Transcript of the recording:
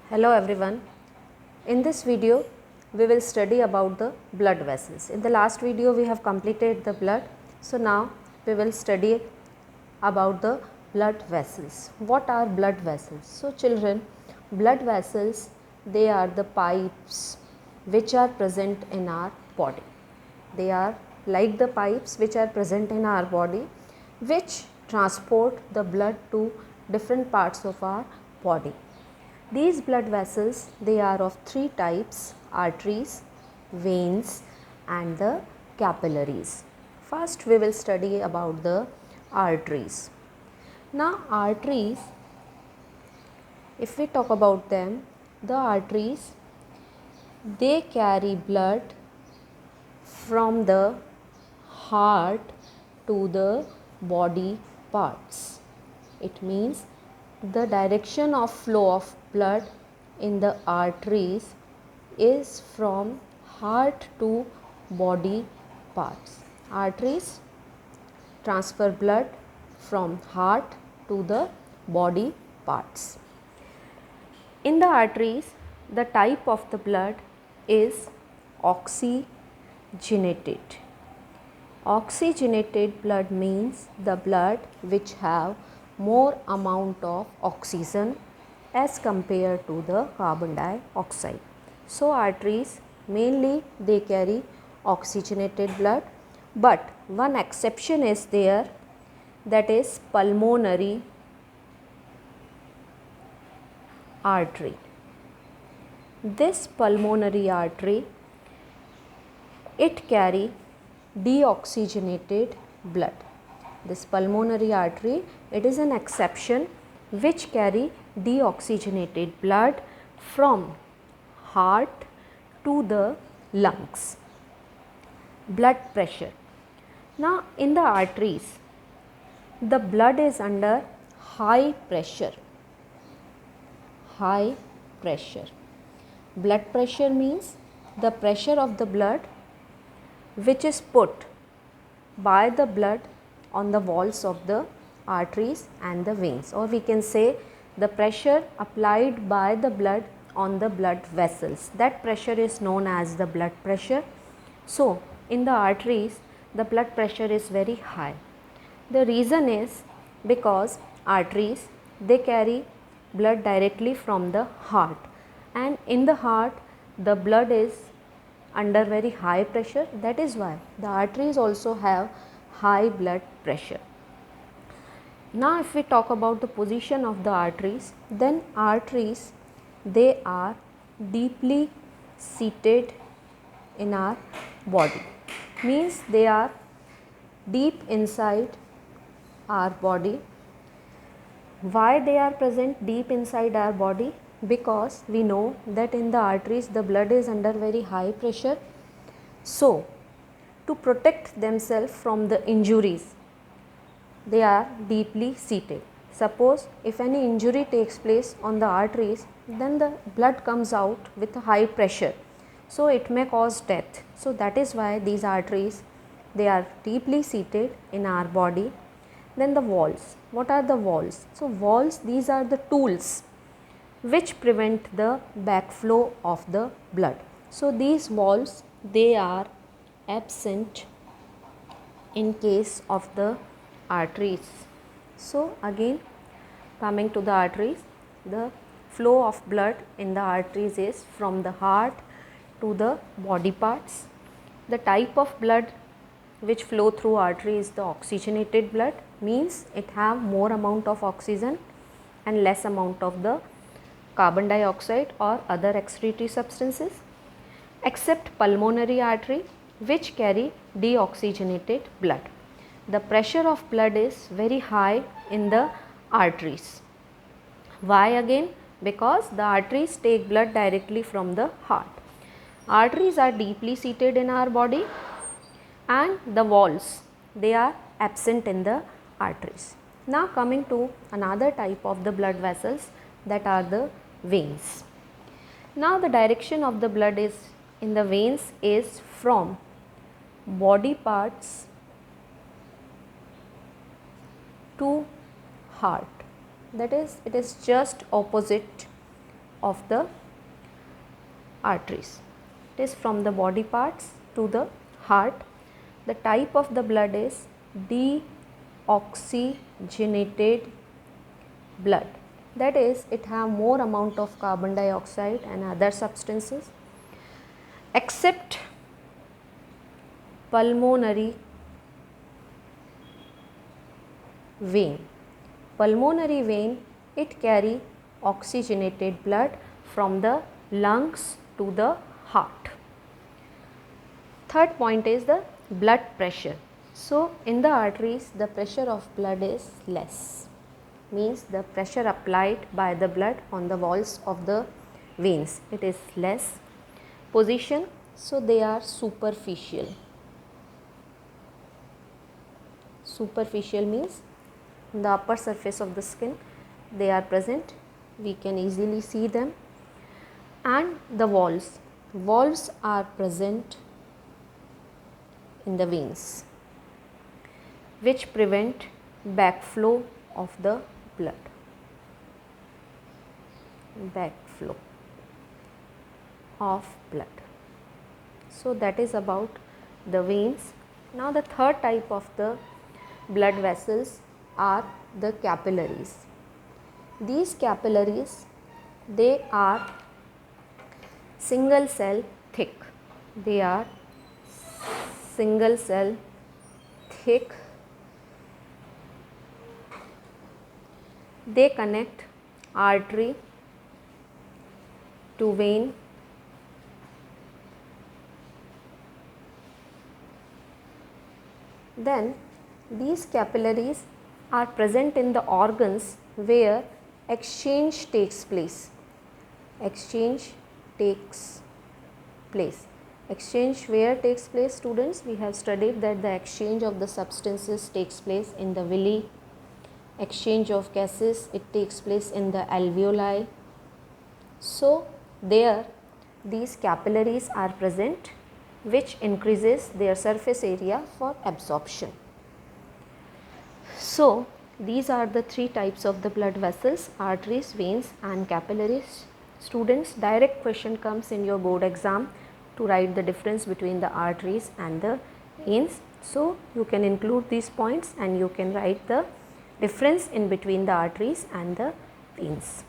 Hello everyone. In this video we will study about the blood vessels. In the last video we have completed the blood. So now we will study about the blood vessels. What are blood vessels? So children, blood vessels, they are the pipes which are present in our body. They are like the pipes which are present in our body, which transport the blood to different parts of our body. These blood vessels, they are of three types: arteries, veins and the capillaries. First we will study about the arteries. Now arteries, if we talk about them, the arteries, they carry blood from the heart to the body parts. It means the direction of flow of blood in the arteries is from heart to body parts. Arteries transfer blood from heart to the body parts. In the arteries, the type of the blood is oxygenated. Oxygenated blood means the blood which have more amount of oxygen as compared to the carbon dioxide. So arteries mainly they carry oxygenated blood, but one exception is there, that is pulmonary artery. This pulmonary artery, it carry deoxygenated blood. This pulmonary artery, it is an exception which carry deoxygenated blood from heart to the lungs. Blood pressure. Now in the arteries, the blood is under high pressure. High pressure. Blood pressure means the pressure of the blood which is put by the blood on the walls of the arteries and the veins, or we can say the pressure applied by the blood on the blood vessels. That pressure is known as the blood pressure. So in the arteries the blood pressure is very high. The reason is because arteries they carry blood directly from the heart, and in the heart the blood is under very high pressure. That is why the arteries also have high blood pressure. Now if we talk about the position of the arteries, then arteries they are deeply seated in our body. Means they are deep inside our body. Why they are present deep inside our body? Because we know that in the arteries the blood is under very high pressure. So to protect themselves from the injuries, they are deeply seated. Suppose if any injury takes place on the arteries, then the blood comes out with a high pressure, so it may cause death. So that is why these arteries they are deeply seated in our body. Then the walls. What are the walls? So walls, these are the tools which prevent the backflow of the blood. So these walls they are absent in case of the arteries. So again coming to the arteries, the flow of blood in the arteries is from the heart to the body parts. The type of blood which flow through artery is the oxygenated blood, means it have more amount of oxygen and less amount of the carbon dioxide or other excretory substances, except pulmonary artery which carry deoxygenated blood. The pressure of blood is very high in the arteries. Why again? Because the arteries take blood directly from the heart. Arteries are deeply seated in our body, and the walls they are absent in the arteries. Now coming to another type of the blood vessels, that are the veins. Now the direction of the blood is in the veins is from body parts to heart. That is, it is just opposite of the arteries. It is from the body parts to the heart. The type of the blood is deoxygenated blood, that is it have more amount of carbon dioxide and other substances. Except pulmonary vein. Pulmonary vein, it carry oxygenated blood from the lungs to the heart. Third point is the blood pressure. So in the arteries the pressure of blood is less, means the pressure applied by the blood on the walls of the veins, it is less. Position, so they are superficial. Superficial means on the upper surface of the skin they are present, we can easily see them. And the valves are present in the veins which prevent backflow of the blood. Backflow of blood. So that is about the veins. Now the third type of the blood vessels are the capillaries. These capillaries, they are single cell thick. They are single cell thick. They connect artery to vein. Then these capillaries are present in the organs where exchange takes place. Exchange takes place. Exchange where takes place, students? We have studied that the exchange of the substances takes place in the villi. Exchange of gases, it takes place in the alveoli. So there these capillaries are present, which increases their surface area for absorption. So these are the three types of the blood vessels: arteries, veins and capillaries. Students, direct question comes in your board exam to write the difference between the arteries and the veins. So you can include these points and you can write the difference in between the arteries and the veins.